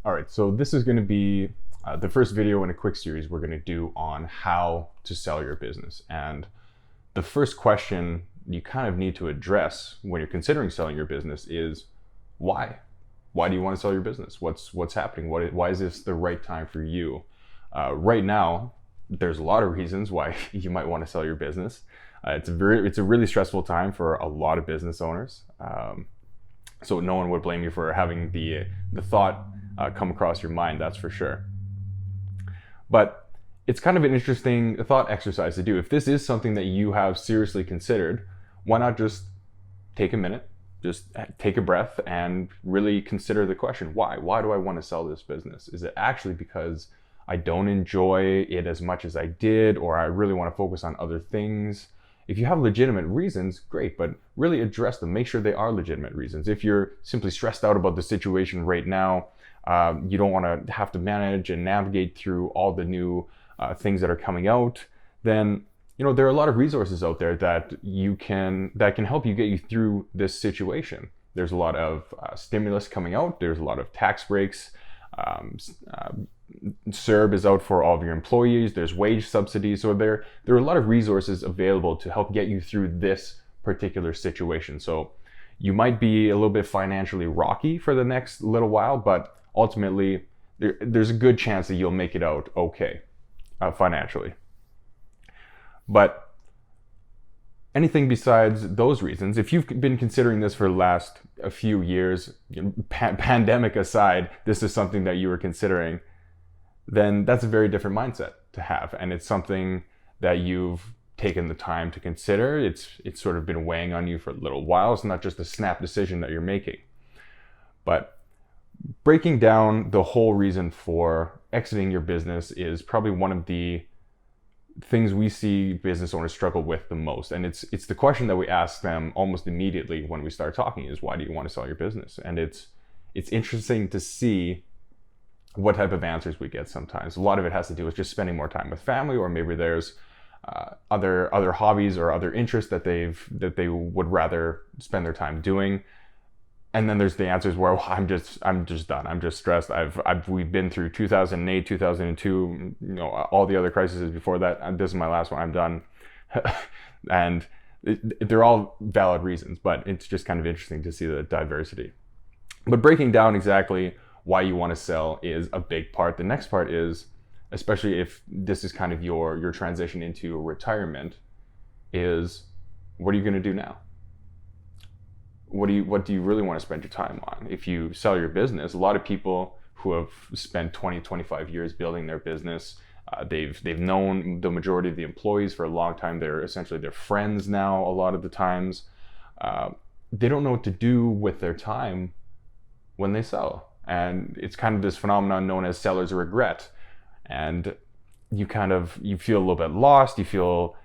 All right, so this is going to be the first video in a quick series we're going to do on how to sell your business. And the first question you kind of need to address when you're considering selling your business is why? Why do you want to sell your business? What's happening? Why is this the right time for you? Right now, there's a lot of reasons why you might want to sell your business. It's a really stressful time for a lot of business owners. So no one would blame you for having the thought come across your mind, that's for sure. But it's kind of an interesting thought exercise to do. If this is something that you have seriously considered, why not just take a minute, just take a breath and really consider the question, why? Why do I want to sell this business? Is it actually because I don't enjoy it as much as I did, or I really want to focus on other things? If you have legitimate reasons, great, but really address them. Make sure they are legitimate reasons. If you're simply stressed out about the situation right now, you don't want to have to manage and navigate through all the new things that are coming out, then there are a lot of resources out there that can help you get you through this situation. There's a lot of stimulus coming out. There's a lot of tax breaks. CERB is out for all of your employees. There's wage subsidies. So there are a lot of resources available to help get you through this particular situation. So you might be a little bit financially rocky for the next little while, but ultimately there's a good chance that you'll make it out okay financially. But anything besides those reasons, if you've been considering this for the last a few years, pandemic aside, this is something that you were considering, then that's a very different mindset to have. And it's something that you've taken the time to consider. It's sort of been weighing on you for a little while. It's not just a snap decision that you're making. But breaking down the whole reason for exiting your business is probably one of the things we see business owners struggle with the most. And it's the question that we ask them almost immediately when we start talking is, why do you want to sell your business? And it's interesting to see what type of answers we get sometimes. A lot of it has to do with just spending more time with family, or maybe there's other hobbies or other interests that they would rather spend their time doing. And then there's the answers where, well, I'm just done. I'm just stressed. We've been through 2008, 2002, all the other crises before that. This is my last one. I'm done. And they're all valid reasons, but it's just kind of interesting to see the diversity. But breaking down exactly why you want to sell is a big part. The next part is, especially if this is kind of your transition into retirement, is what are you going to do now? What do you really want to spend your time on? If you sell your business, a lot of people who have spent 20, 25 years building their business, they've known the majority of the employees for a long time. They're essentially their friends now a lot of the times. They don't know what to do with their time when they sell. And it's kind of this phenomenon known as seller's regret. And you feel a little bit lost. You feel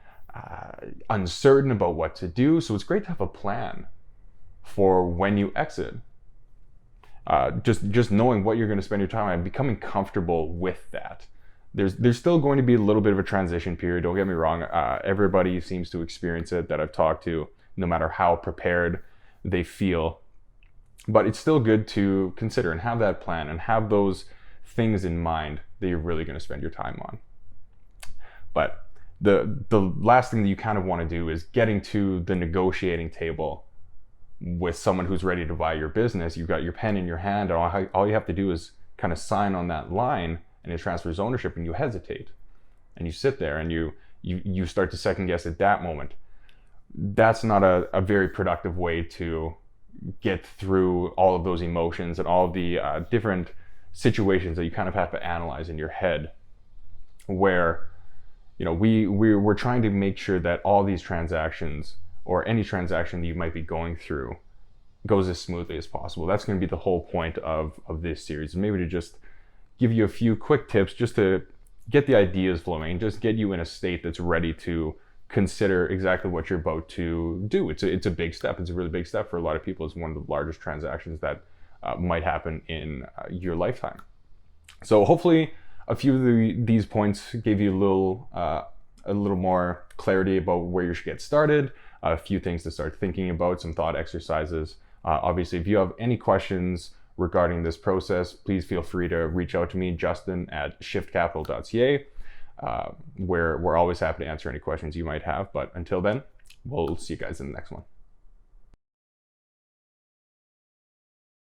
uncertain about what to do. So it's great to have a plan for when you exit. Just knowing what you're going to spend your time on and becoming comfortable with that. There's still going to be a little bit of a transition period. Don't get me wrong. Everybody seems to experience it that I've talked to, no matter how prepared they feel. But it's still good to consider and have that plan and have those things in mind that you're really going to spend your time on. But the last thing that you kind of want to do is getting to the negotiating table with someone who's ready to buy your business. You've got your pen in your hand, and all you have to do is kind of sign on that line, and it transfers ownership, and you hesitate. And you sit there and you start to second guess at that moment. That's not a very productive way to get through all of those emotions and all of the different situations that you kind of have to analyze in your head, where we're trying to make sure that all these transactions, or any transaction that you might be going through, goes as smoothly as possible. That's going to be the whole point of this series. Maybe to just give you a few quick tips just to get the ideas flowing and just get you in a state that's ready to consider exactly what you're about to do. It's a big step. It's a really big step for a lot of people. It's one of the largest transactions that might happen in your lifetime. So hopefully a few of these points gave you a little more clarity about where you should get started, a few things to start thinking about, some thought exercises. Obviously, if you have any questions regarding this process, please feel free to reach out to me, Justin at shiftcapital.ca, where we're always happy to answer any questions you might have. But until then, we'll see you guys in the next one.